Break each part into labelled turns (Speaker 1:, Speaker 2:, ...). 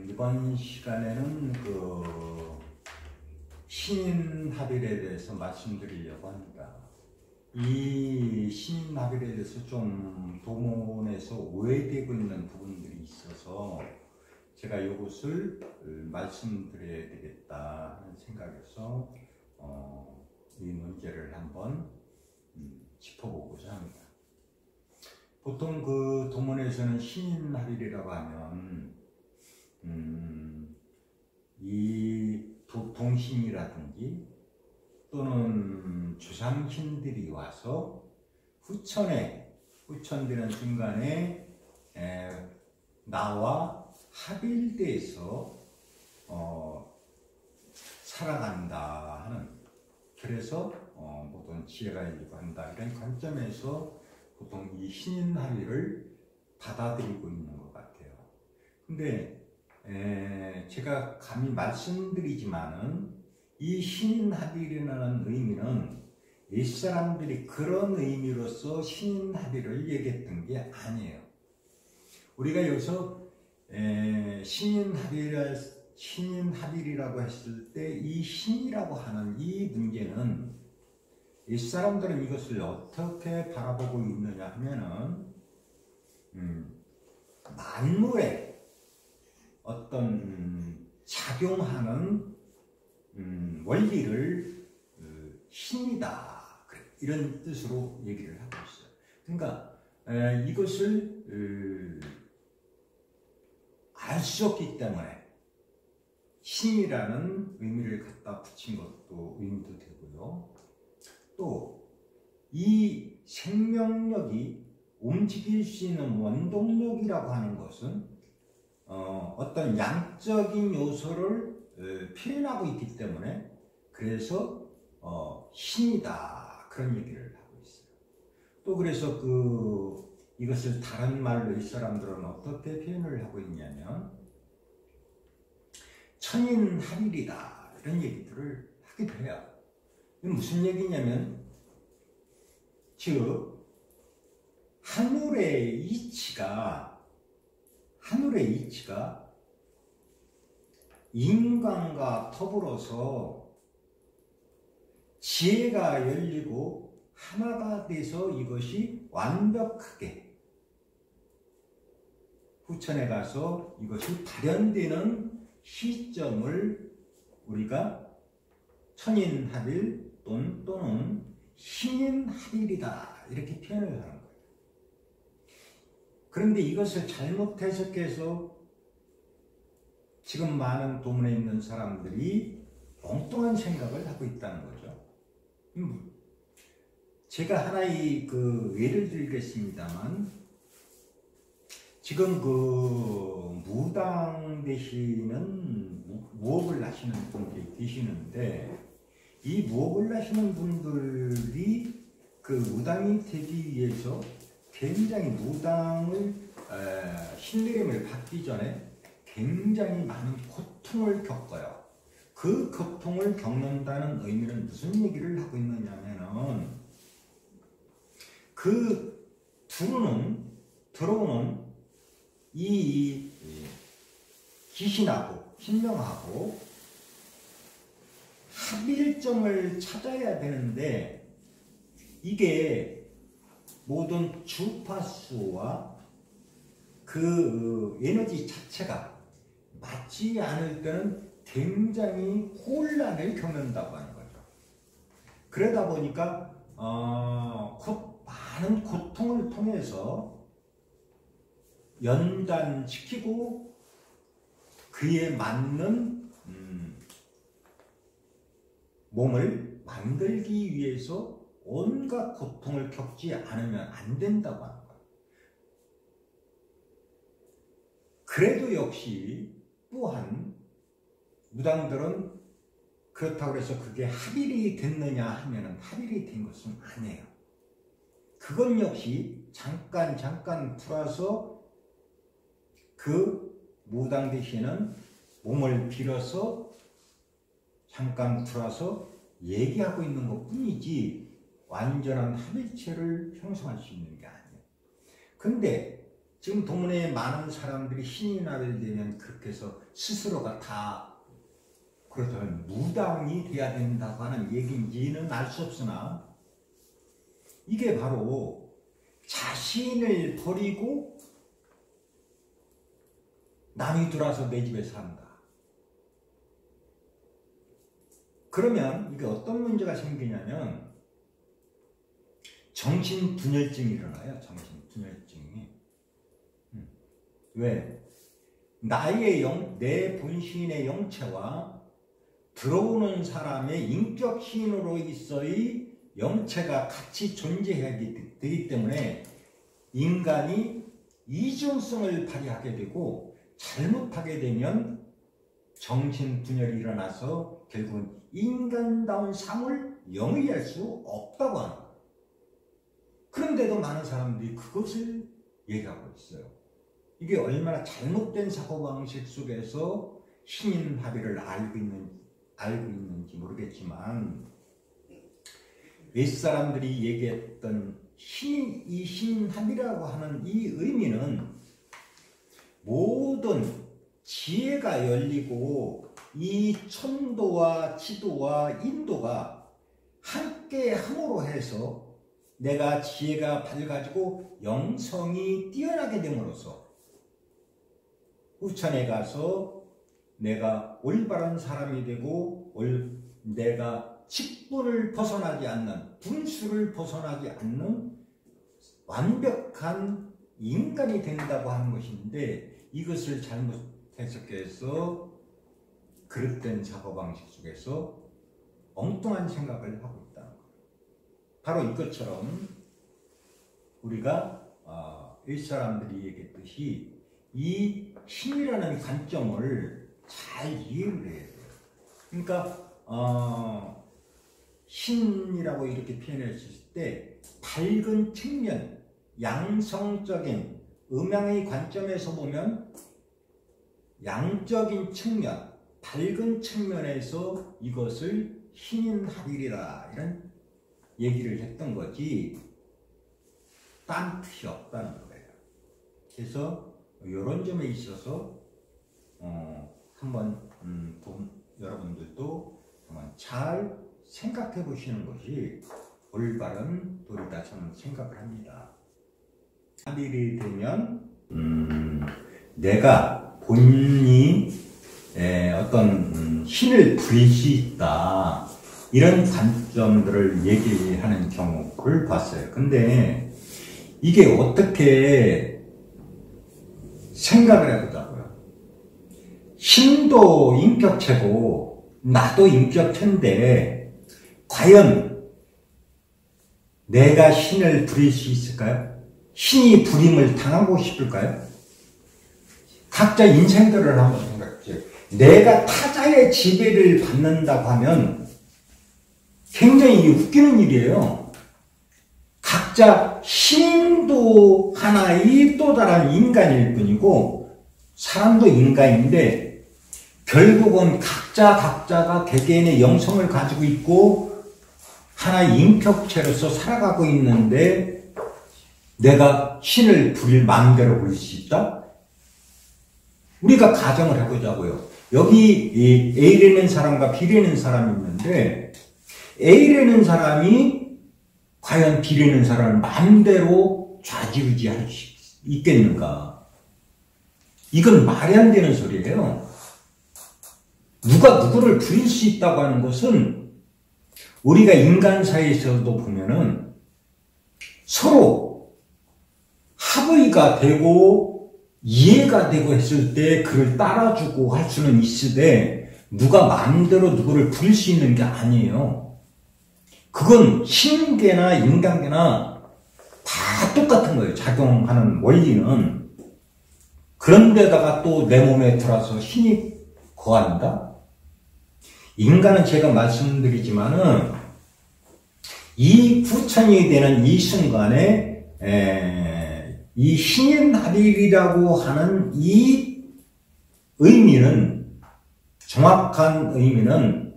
Speaker 1: 이번 시간에는 신인합일에 대해서 말씀드리려고 합니다. 이 신인합일에 대해서 좀 도문에서 오해되고 있는 부분들이 있어서 제가 이것을 말씀드려야 되겠다 하는 생각에서 이 문제를 한번 짚어보고자 합니다. 보통 그 도문에서는 신인합일이라고 하면 이 동신이라든지 또는 조상신들이 와서 후천되는 순간에 나와 합일돼서 살아간다 하는, 그래서 모든 지혜가 일리고 한다 이런 관점에서 보통 이 신인합일을 받아들이고 있는 것 같아요. 근데 제가 감히 말씀드리지만은 이 신인합일이라는 의미는 옛사람들이 그런 의미로서 신인합일을 얘기했던 게 아니에요. 우리가 여기서 신인합일이라고 했을 때 이 신이라고 하는 이 문제는 옛사람들은 이것을 어떻게 바라보고 있느냐 하면은 만물에 어떤 작용하는 원리를 신이다 이런 뜻으로 얘기를 하고 있어요. 그러니까 이것을 알 수 없기 때문에 신이라는 의미를 갖다 붙인 것도 의미도 되고요. 또 이 생명력이 움직일 수 있는 원동력이라고 하는 것은 어떤 양적인 요소를 표현하고 있기 때문에 그래서 신이다 그런 얘기를 하고 있어요. 또 그래서 이것을 다른 말로 이 사람들은 어떻게 표현을 하고 있냐면 천인합일이다 이런 얘기들을 하기도 해요. 이게 무슨 얘기냐면 즉 하늘의 이치가 인간과 더불어서 지혜가 열리고 하나가 돼서 이것이 완벽하게 후천에 가서 이것이 발현되는 시점을 우리가 천인합일 또는 신인합일이다 이렇게 표현을 하는 거예요. 그런데 이것을 잘못 해석해서 지금 많은 도문에 있는 사람들이 엉뚱한 생각을 하고 있다는 거죠. 제가 하나의 예를 들겠습니다만, 지금 무당 되시는 무업을 하시는 분들이 계시는데, 이 무업을 하시는 분들이 무당이 되기 위해서 굉장히 무당을 신내림을 받기 전에 굉장히 많은 고통을 겪어요. 그 고통을 겪는다는 의미는 무슨 얘기를 하고 있느냐면은 들어오는 이 귀신하고 신명하고 합일점을 찾아야 되는데 이게 모든 주파수와 에너지 자체가 맞지 않을 때는 굉장히 혼란을 겪는다고 하는 거죠. 그러다 보니까 많은 고통을 통해서 연단시키고 그에 맞는 몸을 만들기 위해서 온갖 고통을 겪지 않으면 안 된다고 하는 거예요. 그래도 역시 또한 무당들은 그렇다고 해서 그게 합일이 됐느냐 하면은 합일이 된 것은 아니에요. 그건 역시 잠깐 풀어서 무당 되시는 몸을 빌어서 잠깐 풀어서 얘기하고 있는 것 뿐이지 완전한 합일체를 형성할 수 있는 게 아니에요. 근데 지금 동문회에 많은 사람들이 신이 나게 되면 그렇게 해서 스스로가 다 그렇다면 무당이 돼야 된다고 하는 얘기인지는 알 수 없으나 이게 바로 자신을 버리고 남이 들어와서 내 집에 산다. 그러면 이게 어떤 문제가 생기냐면 정신분열증이 일어나요. 정신분열증이. 왜? 내 본신의 영체와 들어오는 사람의 인격 신으로서의 영체가 같이 존재하기 되기 때문에 인간이 이중성을 발휘하게 되고 잘못하게 되면 정신분열이 일어나서 결국은 인간다운 삶을 영위할 수 없다고 하는 거예요. 그런데도 많은 사람들이 그것을 얘기하고 있어요. 이게 얼마나 잘못된 사고방식 속에서 신인합의를 알고 있는지 모르겠지만 윗사람들이 얘기했던 이 신인합의라고 하는 이 의미는 모든 지혜가 열리고 이 천도와 지도와 인도가 함께 함으로 해서 내가 지혜가 밝아지고 영성이 뛰어나게 됨으로써 후천에 가서 내가 올바른 사람이 되고 내가 직분을 벗어나지 않는 분수를 벗어나지 않는 완벽한 인간이 된다고 하는 것인데 이것을 잘못 해석해서 그릇된 사고방식 속에서 엉뚱한 생각을 하고 있다는 거예요. 바로 이것처럼 우리가 윗사람들이 얘기했듯이 이 신이라는 관점을 잘 이해를 해야 돼요. 그러니까 신이라고 이렇게 표현했을 때 밝은 측면, 양성적인 음양의 관점에서 보면 양적인 측면, 밝은 측면에서 이것을 신인합일이라 이런 얘기를 했던 거지 딴 뜻이 없다는 거예요. 그래서 이런 점에 있어서 한번 여러분들도 한번 잘 생각해 보시는 것이 올바른 도리다 저는 생각을 합니다. 합일이 되면 내가 본인이 어떤 신을 부릴 수 있다 이런 관점들을 얘기하는 경우를 봤어요. 근데 이게 어떻게 생각을 해보자고요. 신도 인격체고 나도 인격체인데 과연 내가 신을 부릴 수 있을까요? 신이 부림을 당하고 싶을까요? 각자 인생들을 한번 생각해요. 내가 타자의 지배를 받는다고 하면 굉장히 웃기는 일이에요. 각자 신도 하나의 또 다른 인간일 뿐이고 사람도 인간인데 결국은 각자가 개개인의 영성을 가지고 있고 하나의 인격체로서 살아가고 있는데 내가 신을 부릴 마음대로 부릴 수 있다? 우리가 가정을 해보자고요. 여기 A라는 사람과 B라는 사람이 있는데 A라는 사람이 과연 B라는 사람을 마음대로 좌지우지할 수 있겠는가? 이건 말이 안 되는 소리예요. 누가 누구를 부릴 수 있다고 하는 것은 우리가 인간 사이에서도 보면은 서로 합의가 되고 이해가 되고 했을 때 그를 따라주고 할 수는 있으되 누가 마음대로 누구를 부릴 수 있는 게 아니에요. 그건 신계나 인간계나 다 똑같은 거예요. 작용하는 원리는. 그런데다가 또 내 몸에 들어와서 신이 거한다? 인간은 제가 말씀드리지만은 이 후천이 되는 이 순간에 이 신인합일이라고 하는 이 의미는 정확한 의미는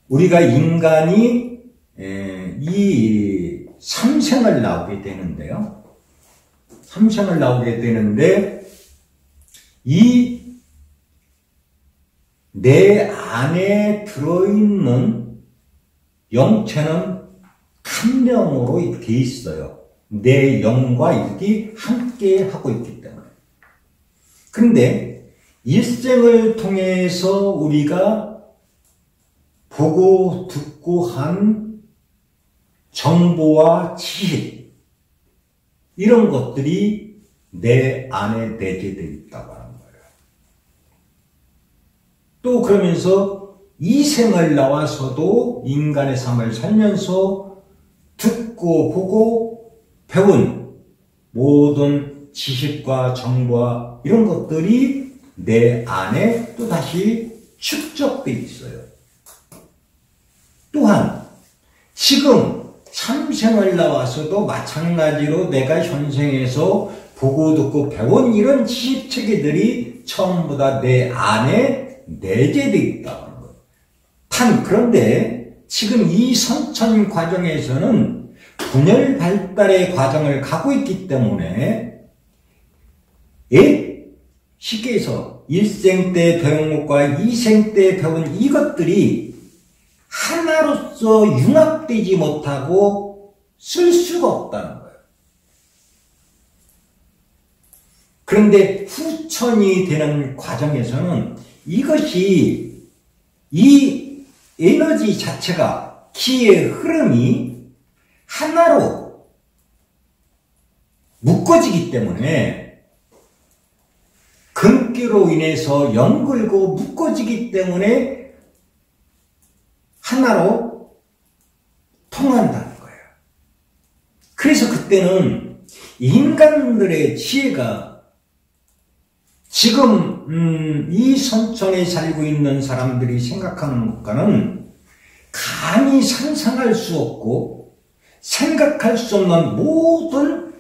Speaker 1: 우리가 인간이 이 삼생을 나오게 되는데요. 삼생을 나오게 되는데 이 내 안에 들어있는 영체는 한 명으로 이렇게 있어요. 내 영과 이렇게 함께 하고 있기 때문에. 그런데 일생을 통해서 우리가 보고 듣고 한 정보와 지식 이런 것들이 내 안에 내재되어 있다고 하는 거예요. 또 그러면서 이 생을 나와서도 인간의 삶을 살면서 듣고 보고 배운 모든 지식과 정보와 이런 것들이 내 안에 또다시 축적되어 있어요. 또한 지금 삼생을 나와서도 마찬가지로 내가 현생에서 보고 듣고 배운 이런 지식체계들이 전부 다 내 안에 내재되어 있다는 거예요. 그런데 지금 이 선천 과정에서는 분열 발달의 과정을 가고 있기 때문에 쉽게 해서 일생 때 배운 것과 이생 때 배운 이것들이 하나로서 융합되지 못하고 쓸 수가 없다는 거예요. 그런데 후천이 되는 과정에서는 이것이 이 에너지 자체가 기의 흐름이 하나로 묶어지기 때문에 근기로 인해서 연결고 묶어지기 때문에 하나로 통한다는 거예요. 그래서 그때는 인간들의 지혜가 지금 이 선천에 살고 있는 사람들이 생각하는 것과는 감히 상상할 수 없고 생각할 수 없는 모든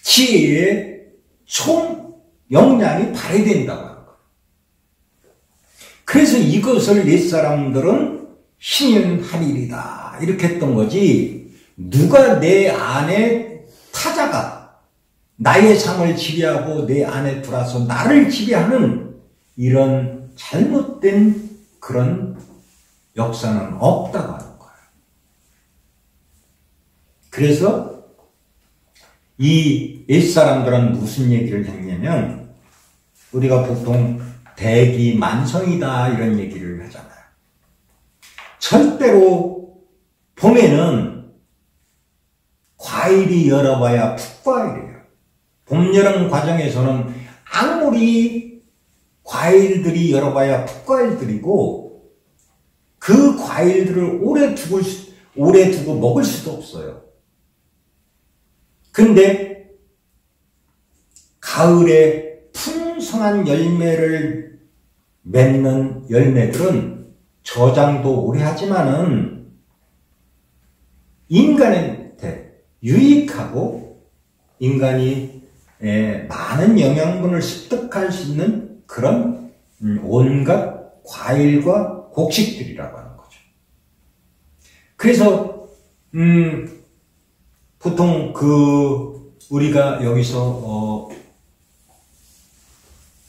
Speaker 1: 지혜의 총 역량이 발휘된다고 하는 거예요. 그래서 이것을 옛사람들은 신인하리이다 이렇게 했던 거지, 누가 내 안에 타자가 나의 삶을 지배하고 내 안에 들어와서 나를 지배하는 이런 잘못된 그런 역사는 없다고 하는 거예요. 그래서 이 옛사람들은 무슨 얘기를 했냐면, 우리가 보통 대기만성이다 이런 얘기를 하잖아요. 절대로 봄에는 과일이 열어봐야 풋과일이에요. 봄, 여름 과정에서는 아무리 과일들이 열어봐야 풋과일들이고 그 과일들을 오래 두고 먹을 수도 없어요. 근데 가을에 풍성한 열매를 맺는 열매들은 저장도 오래 하지만은 인간한테 유익하고 인간이 많은 영양분을 습득할 수 있는 그런 온갖 과일과 곡식들이라고 하는 거죠. 그래서 보통 우리가 여기서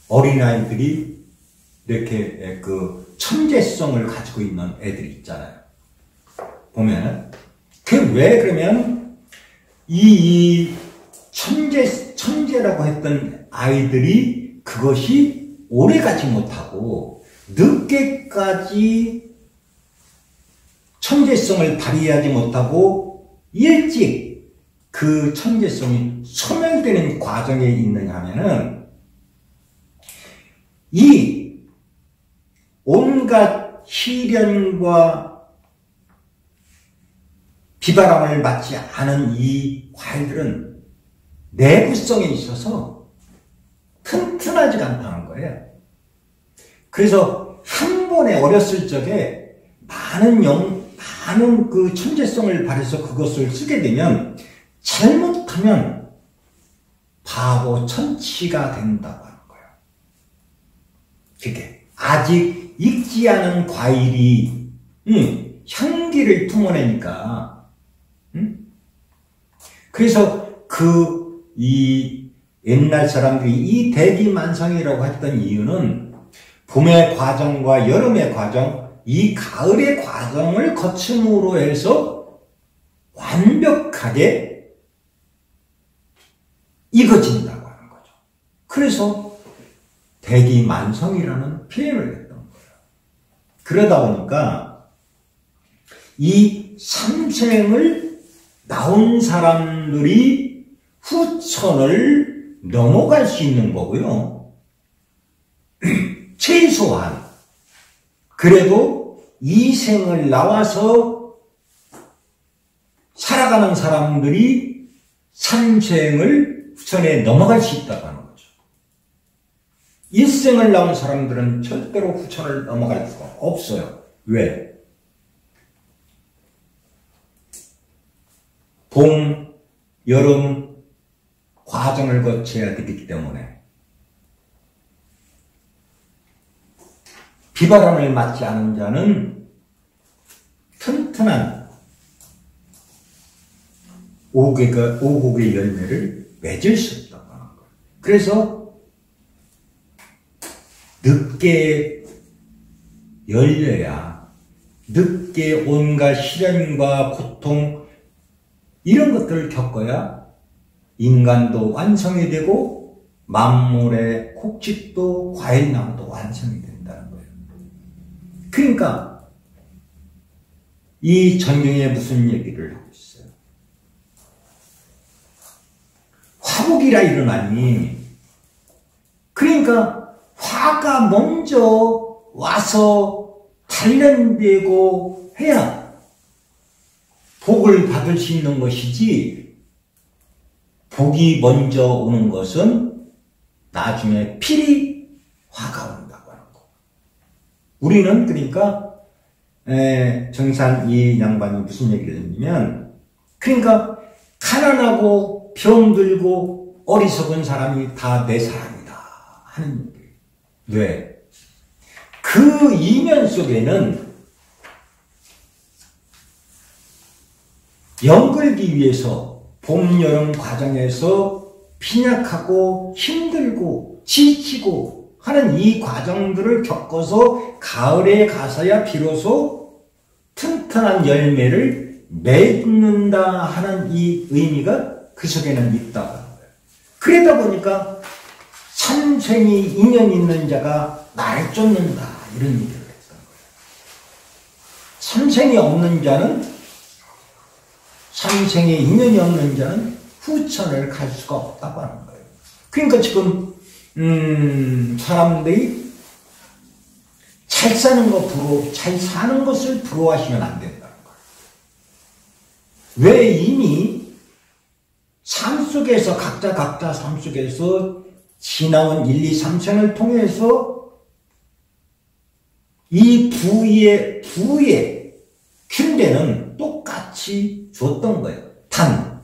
Speaker 1: 어린아이들이 이렇게 천재성을 가지고 있는 애들이 있잖아요. 보면은 왜 그러면 이 천재라고 했던 아이들이 그것이 오래가지 못하고 늦게까지 천재성을 발휘하지 못하고 일찍 그 천재성이 소멸되는 과정에 있느냐 하면은, 이 온갖 시련과 비바람을 맞지 않은 이 과일들은 내구성에 있어서 튼튼하지가 않다는 거예요. 그래서 한 번에 어렸을 적에 많은 그 천재성을 발휘해서 그것을 쓰게 되면 잘못하면 바보 천치가 된다고 하는 거예요. 그게 아직 익지 않은 과일이 향기를 품어내니까 그래서 이 옛날 사람들이 이 대기만성이라고 했던 이유는 봄의 과정과 여름의 과정, 이 가을의 과정을 거침으로 해서 완벽하게 익어진다고 하는 거죠. 그래서 대기만성이라는 표현을 했던 거예요. 그러다 보니까 이 삼생을 나온 사람들이 후천을 넘어갈 수 있는 거고요. 최소한 그래도 이 생을 나와서 살아가는 사람들이 삼생을 후천에 넘어갈 수 있다고 하는 거죠. 일생을 나온 사람들은 절대로 후천을 넘어갈 수가 없어요. 왜? 봄, 여름 과정을 거쳐야 되기 때문에 비바람을 맞지 않은 자는 튼튼한 오곡의 열매를 맺을 수 없다고 하는 거예요. 그래서 늦게 열려야 늦게 온갖 시련과 고통 이런 것들을 겪어야 인간도 완성이 되고 만물의 곡식도 과일나무도 완성이 된다는 거예요. 그러니까 이 전경에 무슨 얘기를 하고 있어요? 화복이라 일어나니 그러니까 화가 먼저 와서 단련되고 해야 복을 받을 수 있는 것이지 복이 먼저 오는 것은 나중에 필히 화가 온다고 하는 거. 우리는 그러니까 정산 이 양반이 무슨 얘기를 했냐면 그러니까 가난하고 병들고 어리석은 사람이 다 내 사람이다 하는 얘기예요. 왜? 그 이면 속에는 연끌기 위해서 봄, 여름 과정에서 빈약하고 힘들고 지치고 하는 이 과정들을 겪어서 가을에 가서야 비로소 튼튼한 열매를 맺는다 하는 이 의미가 그 속에는 있다고 하는 거예요. 그러다 보니까 삼생이 인연 있는 자가 나를 쫓는다 이런 얘기를 했던 거예요. 삼생이 없는 자는 삼생에 인연이 없는 자는 후천을 갈 수가 없다고 하는 거예요. 그러니까 지금 사람들이 잘 사는 것을 부러워하시면 안 된다는 거예요. 왜? 이미 삶 속에서 각자 삶 속에서 지나온 1, 2, 3생을 통해서 이 부의 균대는 똑같이 줬던 거예요. 단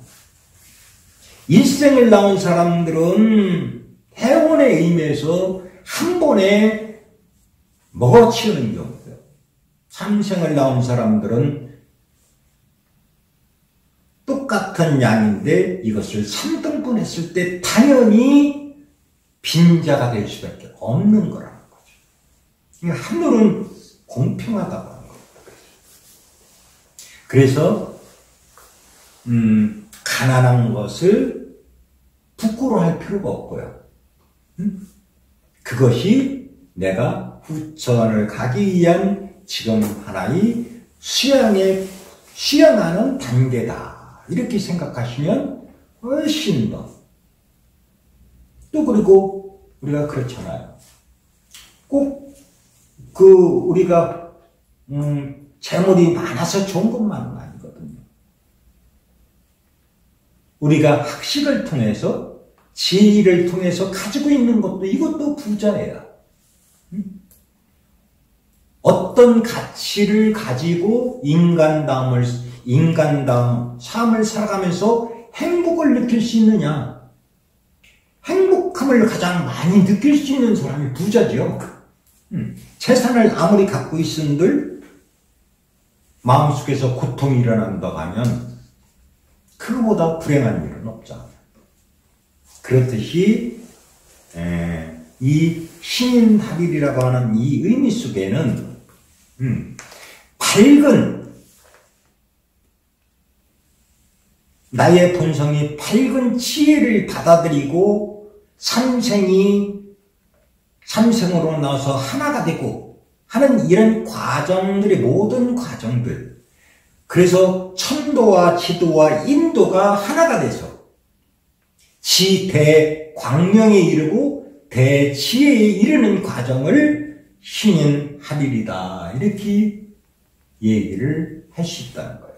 Speaker 1: 일생을 낳은 사람들은 해원에 의해서 한 번에 먹어치우는 경우예요. 삼생을 낳은 사람들은 똑같은 양인데 이것을 3등분 했을 때 당연히 빈자가 될 수밖에 없는 거라는 거죠. 그러니까 하늘은 공평하다고 하는 겁니다. 그래서 가난한 것을 부끄러워할 필요가 없고요. 그것이 내가 후천을 가기 위한 지금 하나의 수양하는 단계다. 이렇게 생각하시면 훨씬 더. 또 그리고 우리가 그렇잖아요. 꼭 우리가 재물이 많아서 좋은 것만은 아니거든요. 우리가 학식을 통해서 지혜를 통해서 가지고 있는 것도 이것도 부자예요. 어떤 가치를 가지고 인간다운 삶을 살아가면서 행복을 느낄 수 있느냐? 행복함을 가장 많이 느낄 수 있는 사람이 부자죠. 재산을 아무리 갖고 있은들 마음속에서 고통이 일어난다고 하면 그거보다 불행한 일은 없잖아요. 그렇듯이 이 신인합일이라고 하는 이 의미 속에는 밝은 나의 본성이 밝은 지혜를 받아들이고 삼생으로 나와서 하나가 되고 하는 이런 과정들의 모든 과정들, 그래서 천도와 지도와 인도가 하나가 돼서 대광명에 이르고 대지혜에 이르는 과정을 신인합일이다, 이렇게 얘기를 할 수 있다는 거예요.